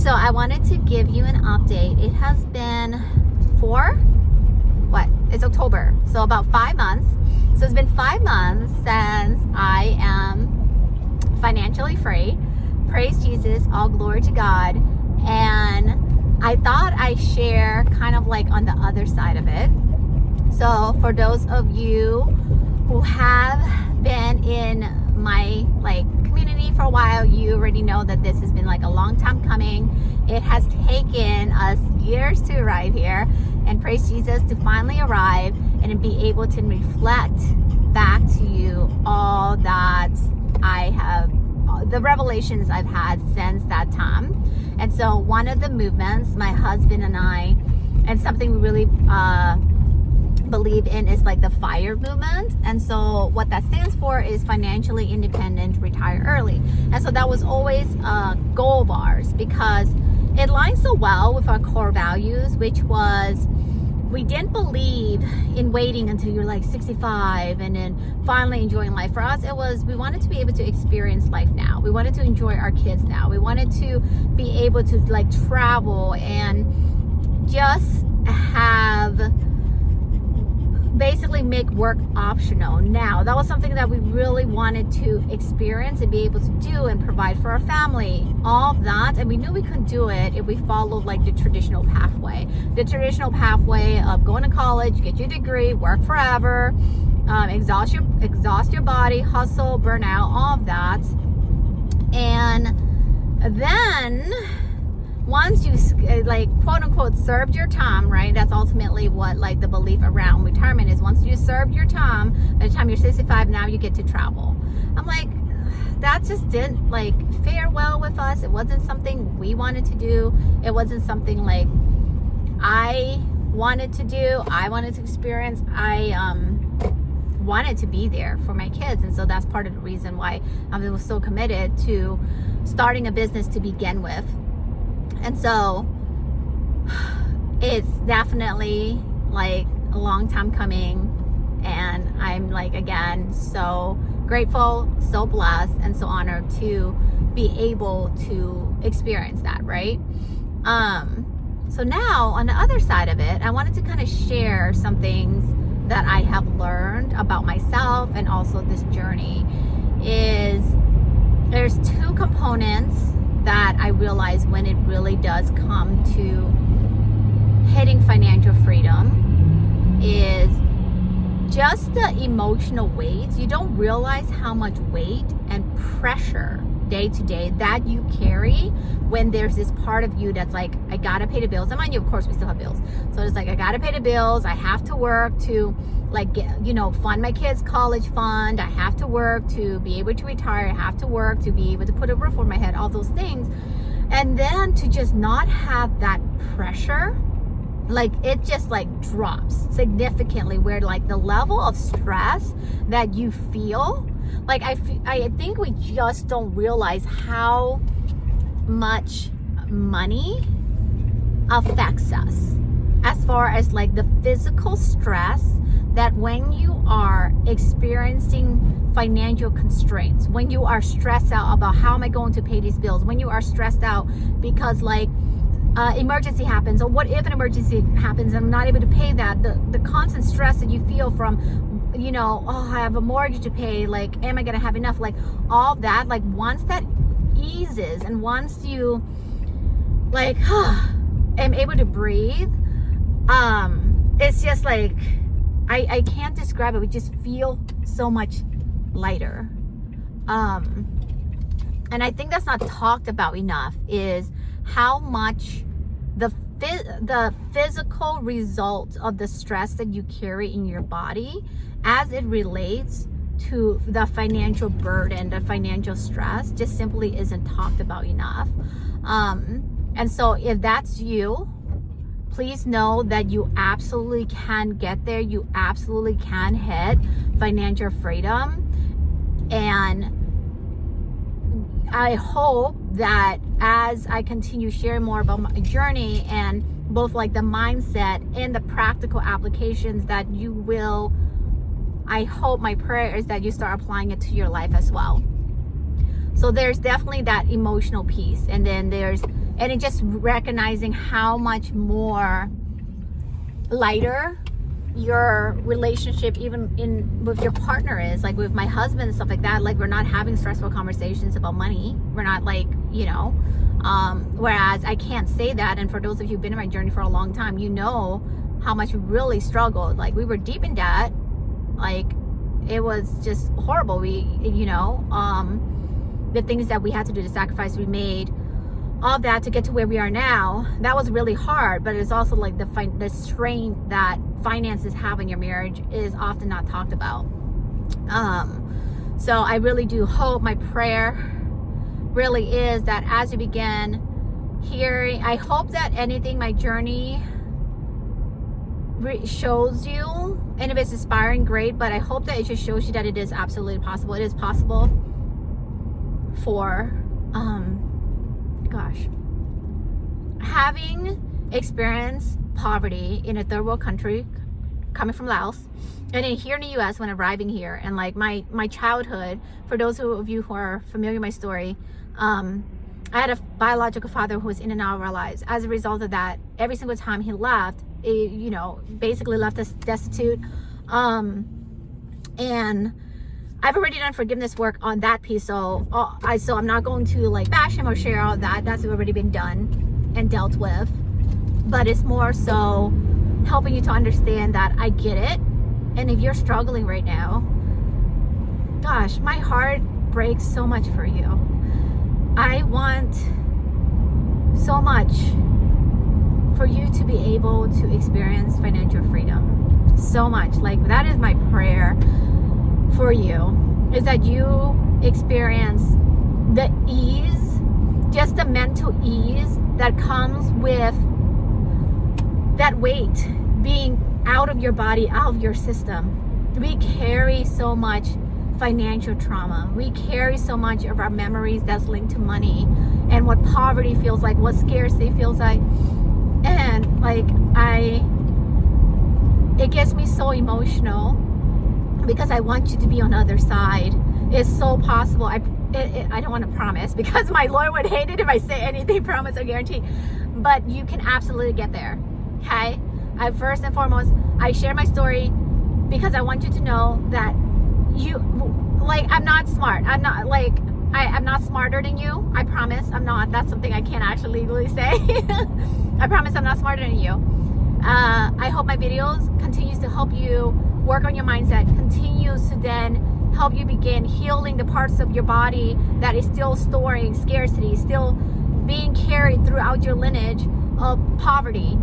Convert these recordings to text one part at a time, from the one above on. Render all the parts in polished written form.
So I wanted to give you an update. It has been it's October, so about 5 months. So it's been 5 months since I am financially free. Praise Jesus, all glory to God. And I thought I'd share kind of like on the other side of it. So for those of you who have been in my community for a while, you already know that this has been like a long time coming. It has taken us years to arrive here, and praise Jesus, to finally arrive and be able to reflect back to you all that I have, the revelations I've had since that time. And so one of the movements my husband and I, and something we really believe in, is like the FIRE movement. And so what that stands for is financially independent, retire early. And so that was always a goal of ours because it lines so well with our core values, which was, we didn't believe in waiting until you're like 65 and then finally enjoying life. For us, it was, we wanted to be able to experience life now. We wanted to enjoy our kids now. We wanted to be able to travel and just have, basically make work optional now. That was something that we really wanted to experience and be able to do and provide for our family, all of that. And we knew we couldn't do it if we followed the traditional pathway. The traditional pathway of going to college, get your degree, work forever, exhaust your body, hustle, burn out, all of that. And then once you quote unquote served your time, right? That's ultimately what the belief around retirement is. Once you served your time, by the time you're 65, now you get to travel. I'm like, that just didn't fare well with us. It wasn't something we wanted to do. It wasn't something I wanted to do. I wanted to experience. I wanted to be there for my kids. And so that's part of the reason why I was so committed to starting a business to begin with. And so it's definitely a long time coming, and I'm again so grateful, so blessed, and so honored to be able to experience that, right? So now on the other side of it, I wanted to kind of share some things that I have learned about myself, and also this journey is, there's two components that I realize when it really does come to hitting financial freedom, is just the emotional weight. You don't realize how much weight and pressure day to day that you carry when there's this part of you that's I gotta pay the bills. And mind you, of course we still have bills. So it's I gotta pay the bills. I have to work to fund my kids' college fund. I have to work to be able to retire. I have to work to be able to put a roof over my head, all those things. And then to just not have that pressure, it just drops significantly, where the level of stress that you feel, I think we just don't realize how much money affects us, as far as the physical stress, that when you are experiencing financial constraints, when you are stressed out about how am I going to pay these bills, when you are stressed out because emergency happens, or what if an emergency happens and I'm not able to pay that, the constant stress that you feel from, I have a mortgage to pay, am I gonna have enough, all that, once that eases, and once you am able to breathe, it's just I can't describe it. We just feel so much lighter. And I think that's not talked about enough, is how much the physical result of the stress that you carry in your body, as it relates to the financial burden, the financial stress, just simply isn't talked about enough. And so if that's you, please know that you absolutely can get there. You absolutely can hit financial freedom. And I hope that as I continue sharing more about my journey, and both the mindset and the practical applications, that you will, I hope, my prayer is that you start applying it to your life as well. So there's definitely that emotional piece, and then there's And it just recognizing how much more lighter your relationship even with your partner is, like with my husband and stuff like that. Like, we're not having stressful conversations about money. We're not like, whereas I can't say that. And for those of you who've been in my journey for a long time, you know how much we really struggled. Like, we were deep in debt. Like, it was just horrible. The things that we had to do, the sacrifice we made, all that to get to where we are now, that was really hard. But it's also like the strain that finances have in your marriage is often not talked about. So I really do hope, my prayer really is that as you begin hearing, I hope that anything my journey shows you, and if it's inspiring, great, but I hope that it just shows you that it is absolutely possible. It is possible for having experienced poverty in a third world country, coming from Laos, and then here in the US when arriving here, and like my childhood, for those of you who are familiar with my story, I had a biological father who was in and out of our lives. As a result of that, every single time he left, basically left us destitute. And I've already done forgiveness work on that piece, so I'm not going to like bash him or share all of that. That's already been done and dealt with. But it's more so helping you to understand that I get it. And if you're struggling right now, gosh, my heart breaks so much for you. I want so much for you to be able to experience financial freedom. So much. Like, that is my prayer for you, is that you experience the ease, just the mental ease that comes with that weight being out of your body, out of your system. We carry so much financial trauma. We carry so much of our memories that's linked to money and what poverty feels like, what scarcity feels like. And like, it gets me so emotional because I want you to be on the other side. It's so possible. I don't want to promise, because my lawyer would hate it if I say anything, promise or guarantee, but you can absolutely get there. Okay? First and foremost, I share my story because I want you to know that I'm not smart. I'm not smarter than you. I promise I'm not. That's something I can't actually legally say. I promise I'm not smarter than you. I hope my videos continues to help you work on your mindset, continues to then help you begin healing the parts of your body that is still storing scarcity, still being carried throughout your lineage of poverty,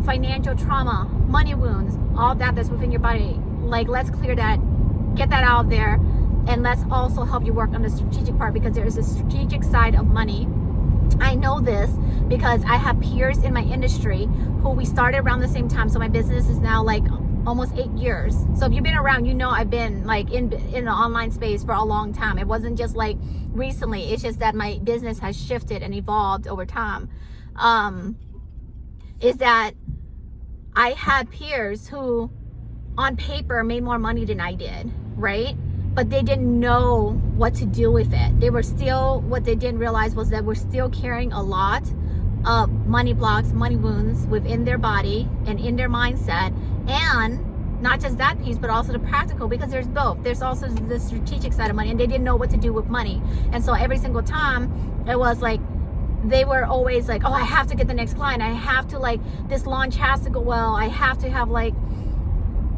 financial trauma, money wounds, all that's within your body. Like, let's clear that, get that out of there, and let's also help you work on the strategic part, because there is a strategic side of money. I know this because I have peers in my industry who we started around the same time. So my business is now like almost 8 years. So if you've been around, you know I've been like in the online space for a long time. It wasn't just like recently. It's just that my business has shifted and evolved over time. Is that I had peers who on paper made more money than I did, right? But they didn't know what to do with it. They were still, what they didn't realize was that we're still carrying a lot of money blocks, money wounds within their body and in their mindset. And not just that piece, but also the practical, because there's both. There's also the strategic side of money, and they didn't know what to do with money. And so every single time it was like, they were always like, oh, I have to get the next client. I have to, like, this launch has to go well. I have to have like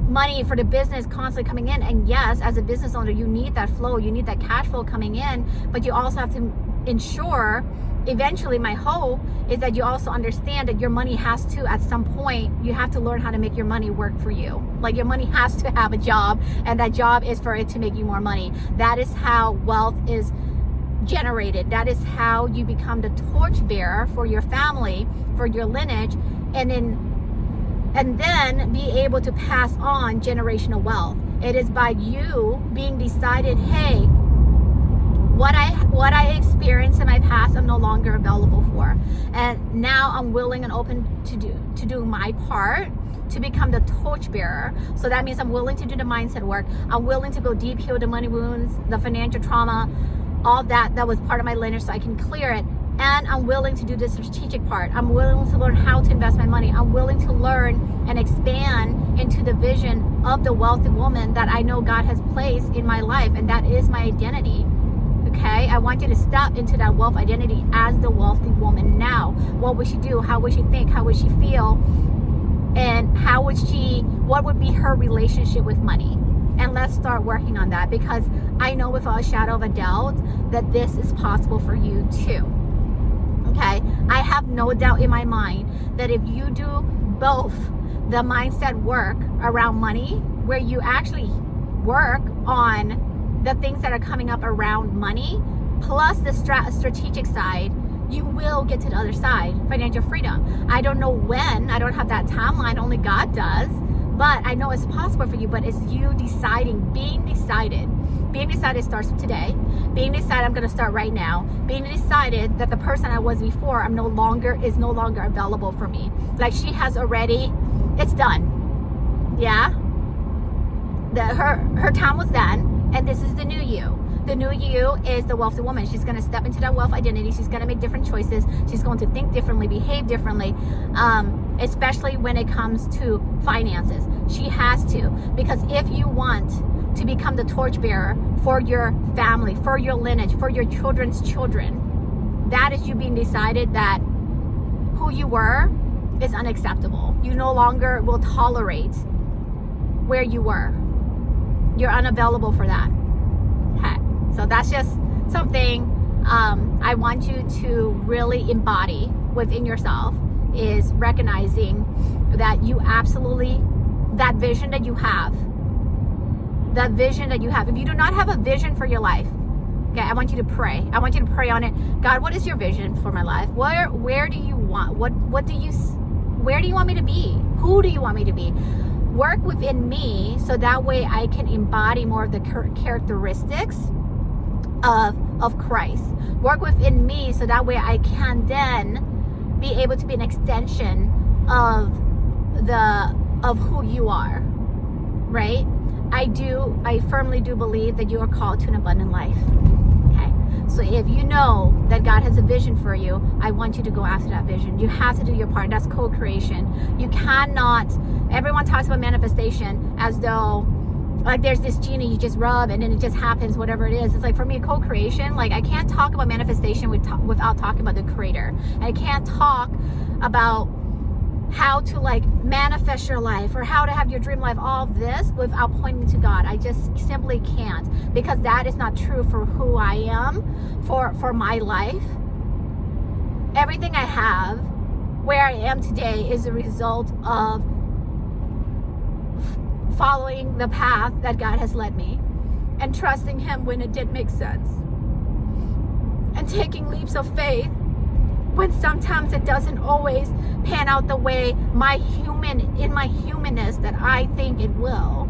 money for the business constantly coming in. And yes, as a business owner, you need that flow, you need that cash flow coming in, but you also have to ensure, eventually my hope is that you also understand that your money has to, at some point, you have to learn how to make your money work for you. Like, your money has to have a job, and that job is for it to make you more money. That is how wealth is generated. That is how you become the torchbearer for your family, for your lineage, and then be able to pass on generational wealth. It is by you being decided, hey, what I experienced in my past, I'm no longer available for, and now I'm willing and open to do my part to become the torchbearer. So that means I'm willing to do the mindset work. I'm willing to go deep, heal the money wounds, the financial trauma, all that was part of my lineage, so I can clear it. And I'm willing to do the strategic part. I'm willing to learn how to invest my money. I'm willing to learn and expand into the vision of the wealthy woman that I know God has placed in my life, and that is my identity. Okay, I want you to step into that wealth identity as the wealthy woman now. What would she do? How would she think? How would she feel? And what would be her relationship with money? And let's start working on that, because I know without a shadow of a doubt that this is possible for you too. Okay, I have no doubt in my mind that if you do both the mindset work around money, where you actually work on the things that are coming up around money, plus the strategic side, you will get to the other side, financial freedom. I don't know when, I don't have that timeline, only God does, but I know it's possible for you. But it's you deciding, being decided. Being decided starts today. Being decided, I'm going to start right now. Being decided that the person I was before is no longer available for me. Like she has already, it's done. Yeah. Her time was done, and this is the new you. The new you is the wealthy woman. She's going to step into that wealth identity. She's going to make different choices. She's going to think differently, behave differently, especially when it comes to finances. She has to, because if you want to become the torchbearer for your family, for your lineage, for your children's children, that is you being decided that who you were is unacceptable. You no longer will tolerate where you were. You're unavailable for that. Okay, so that's just something I want you to really embody within yourself, is recognizing that you absolutely, that vision that you have, if you do not have a vision for your life, okay, I want you to pray. I want you to pray on it. God, what is your vision for my life? Where do you want, where do you want me to be? Who do you want me to be? Work within me so that way I can embody more of the characteristics of Christ. Work within me so that way I can then be able to be an extension of who you are, right? I firmly do believe that you are called to an abundant life. Okay, so if you know that God has a vision for you, I want you to go after that vision. You have to do your part. That's co-creation. You cannot, everyone talks about manifestation as though like there's this genie you just rub and then it just happens, whatever it is. It's like, for me, co-creation, like I can't talk about manifestation without talking about the creator. And I can't talk about how to like manifest your life or how to have your dream life, all of this, without pointing to God. I just simply can't, because that is not true for who I am, for my life. Everything I have, where I am today, is a result of following the path that God has led me, and trusting Him when it didn't make sense, and taking leaps of faith when sometimes it doesn't always pan out the way in my humanness that I think it will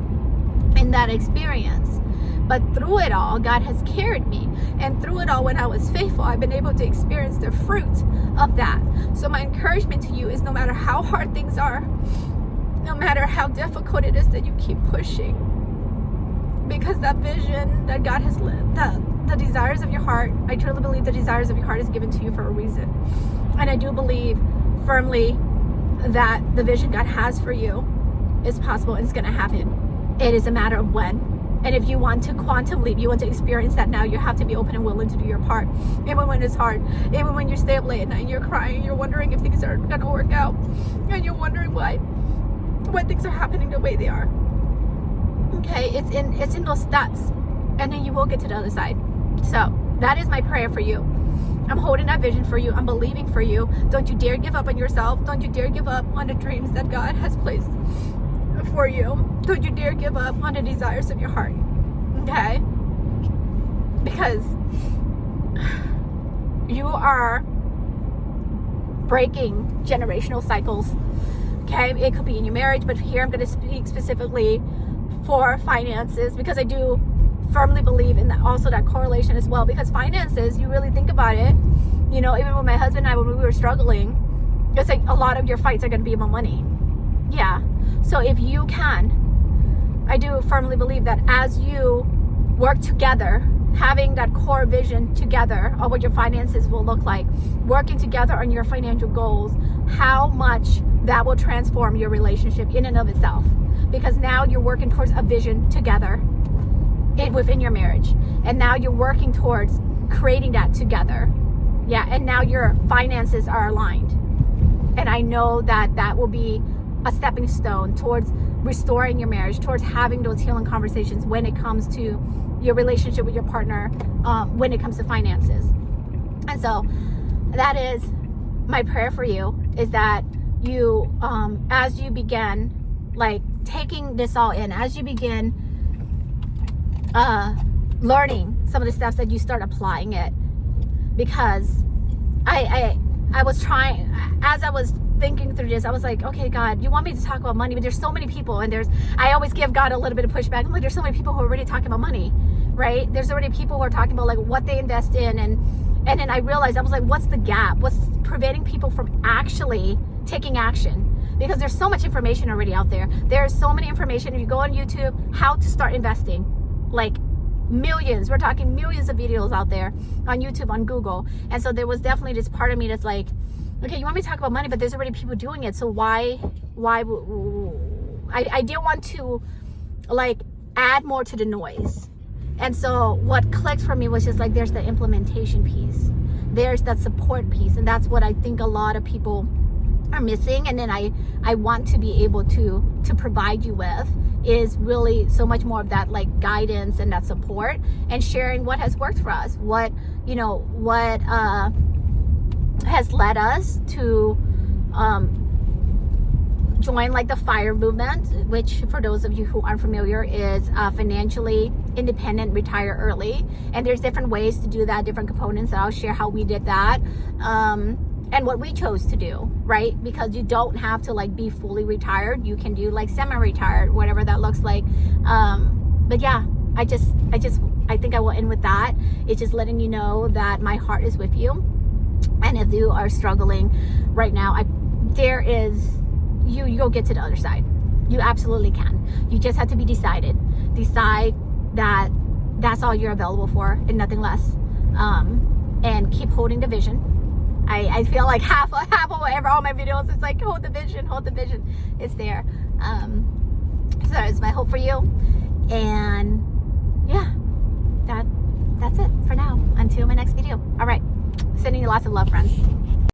in that experience. But through it all, God has carried me. And through it all, when I was faithful, I've been able to experience the fruit of that. So my encouragement to you is, no matter how hard things are, no matter how difficult it is, that you keep pushing. Because that vision that God has lit, the desires of your heart, I truly believe the desires of your heart is given to you for a reason. And I do believe firmly that the vision God has for you is possible and it's going to happen. It is a matter of when. And if you want to quantum leap, you want to experience that now, you have to be open and willing to do your part. Even when it's hard, even when you stay up late at night and you're crying, you're wondering if things are going to work out, and you're wondering why things are happening the way they are. Okay, it's in those steps, and then you will get to the other side. So that is my prayer for you. I'm holding that vision for you. I'm believing for you. Don't you dare give up on yourself. Don't you dare give up on the dreams that God has placed for you. Don't you dare give up on the desires of your heart. Okay? Because you are breaking generational cycles. Okay? It could be in your marriage, but here I'm going to speak specifically for finances, because I do firmly believe in that, also that correlation as well. Because finances, you really think about it, you know, even with my husband and I, when we were struggling, it's like a lot of your fights are going to be about money. Yeah. So if you can, I do firmly believe that as you work together having that core vision together of what your finances will look like, working together on your financial goals, how much that will transform your relationship in and of itself. Because now you're working towards a vision together within your marriage. And now you're working towards creating that together. Yeah, and now your finances are aligned. And I know that that will be a stepping stone towards restoring your marriage, towards having those healing conversations when it comes to your relationship with your partner, when it comes to finances. And so that is my prayer for you, is that you, as you begin like taking this all in, as you begin learning some of the steps, that you start applying it. Because I was trying, as I was thinking through this, I was like, okay, God, you want me to talk about money, but there's so many people, and I always give God a little bit of pushback. I'm like, there's so many people who are already talking about money, right? There's already people who are talking about like what they invest in, and then I realized, I was like, what's the gap? What's preventing people from actually taking action? Because there's so much information already out there. There's so many information. If you go on YouTube, how to start investing, like millions, we're talking millions of videos out there on YouTube, on Google. And so there was definitely this part of me that's like, okay, you want me to talk about money, but there's already people doing it. So why I didn't want to like add more to the noise. And so what clicked for me was just like, there's the implementation piece, there's that support piece. And that's what I think a lot of people are missing. And then I want to be able to provide you with is really so much more of that like guidance and that support, and sharing what has worked for us, what has led us to join like the FIRE movement, which for those of you who aren't familiar is financially independent, retire early. And there's different ways to do that, different components, and I'll share how we did that, and what we chose to do, right? Because you don't have to like be fully retired. You can do like semi-retired, whatever that looks like. But yeah, I think I will end with that. It's just letting you know that my heart is with you. And if you are struggling right now, you go get to the other side. You absolutely can. You just have to be decide that that's all you're available for and nothing less. And keep holding the vision. I feel like half of all my videos, it's like, hold the vision. It's there. So it's my hope for you. And yeah, that's it for now. Until my next video. All right. Sending you lots of love, friends.